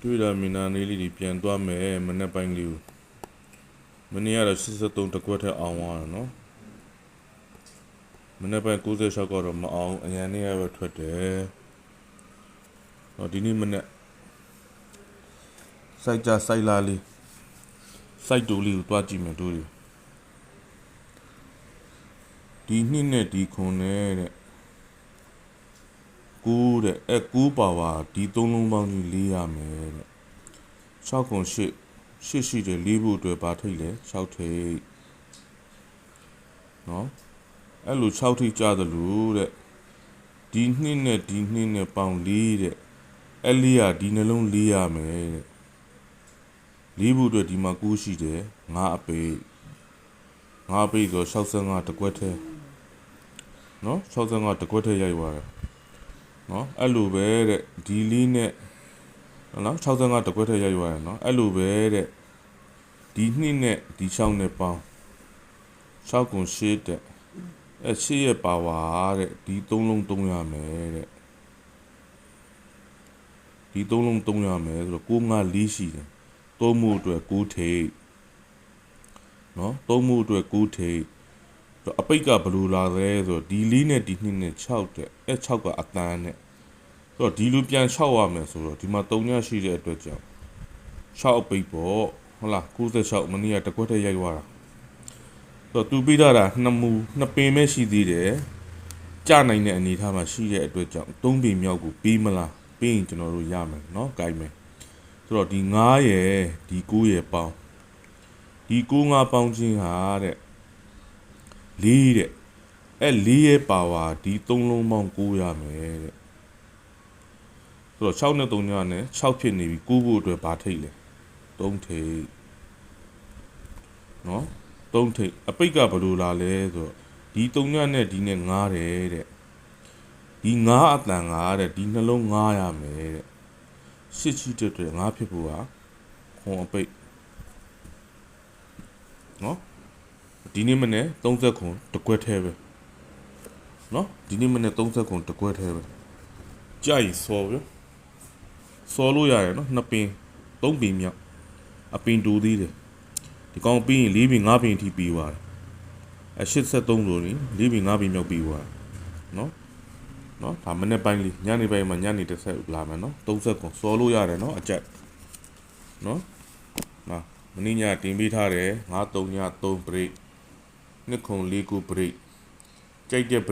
တွေ့တာမင်းနာလေးလေးပြန်သွားမယ်မနေ့ပိုင်းလေးကိုမနေ့ကတော့83တကွက်ထက်အောင်သွားတာနော်မနေ့ပိုင်း96ကတော့မအောင်အရင်နေ့ကပဲထွက်တယ်ဟောဒီနေ့မနေ့စိုက်ကြစိုက်လာလေးစိုက်တူလေးကိုတွားကြည့်မယ်တို့ဒီနှစ်နဲ့ဒီခွန်နဲ့တဲ့9တဲ့9ပါဝါဒီ3လုံးပေါင်းကြီး4ရမယ်တဲ့6ခွန်8ရှိတယ်4ဖို့အတွက်ပါထိတ်လဲ6ထိတ်နော်အဲ့လို6ထိတ်ကြသလိုတဲ့ဒီနှစ်နဲ့ဒီနှစ်နဲ့ပေါင်း4တဲ့အဲ့4ရဒီနှလုံး4ရမယ်တဲ့4ဖို့အတွက်ဒီမှာ9ရှိတယ်9အပိတ်ဆို65တကွက်ထဲနော်65တကွက်ထဲရိုက်သွားတယ်နော်အဲ့လိုပဲတဲ့ဒီလေးနဲ့နော်65တကွက်ထဲရိုက်သွားတယ်နော်အဲ့လိုပဲတဲ့ဒီနှစ်နဲ့ဒီ6နဲ့ပေါင်း6ကုန်8တဲ့8ရဲ့ပါဝါတဲ့ဒီ3လုံး3ရမယ်တဲ့ဒီ3လုံး3ရမယ်ဆိုတော့9 5 4ရှိတယ်3မှုအတွက်9ထိပ်နော်3မှုအတွက်9ထိပ်အပိတ်ကဘယ်လိုလာလဲဆိုတော့ဒီလေးနဲ့ဒီနှစ်နဲ့6တဲ့6ကအတန်းနဲ့ဆိုတော့ဒီလိုပြန်6ရမယ်ဆိုတော့ဒီမှာ3ညရှိတဲ့အတွက်ကြောင့်6အပိတ်ပေါ့ဟုတ်လား96မနေ့ကတကွက်ထက်ရိုက်သွားတာဆိုတော့သူပြီးတာ2ပင်ပဲရှိသေးတယ်ကြနိုင်တဲ့အနေအထားမှာရှိတဲ့အတွက်ကြောင့်3ပင်မြောက်ကိုပြီးမလားပြီးရင်ကျွန်တော်တို့ရမယ်เนาะ gain မယ်ဆိုတော့ဒီ9ရယ်ဒီ9ရယ်ပေါင်းဒီ9 5ပေါင်းခြင်းဟာတဲ့4တဲ့4ရဲ့ပါဝါဒီ3လုံးပေါင်း9ရမယ်တဲ့ဆိုတော့6နဲ့3ညနဲ့6ဖြစ်နေပြီ9ဖို့အတွက်ဘာထိတ်လဲ3ထိတ်နော်3ထိတ်အပိတ်ကဘယ်လိုလာလဲဆိုတော့ဒီ3ညနဲ့ဒီနဲ့9တယ်တဲ့ဒီ9အတန်9တဲ့ဒီနှလုံး9ရမယ်တဲ့8ချီတဲ့အတွက်9ဖြစ်ဖို့ဟာခွန်အပိတ်နော်ဒီနေ့မနေ့30ခွန်တကွက်ထဲပဲနော်ဒီနေ့မနေ့30ခွန်တကွက်ထဲပဲကြိုက်စော်ဗျစော်လို့ရတယ်နော်2ပင်3ပင်မြောက်အပင်တူသေးတယ်ဒီကောင်ပြီးရင်4ပင်5ပင်အထိပြီးသွားတယ်83လို့နေ4ပင်5ပင်မြောက်ပြီးသွားတယ်နော်ဒါမနေ့ပိုင်းလေးညနေပိုင်းမှာညနေတစ်ဆက်လာမယ်နော်30ခွန်စော်လို့ရတယ်နော်အကြက်နော်မနေ့ညတင်ပေးထားတယ်9 3ည3 break 2ခွန်4 9 break ကြိုက်တဲ့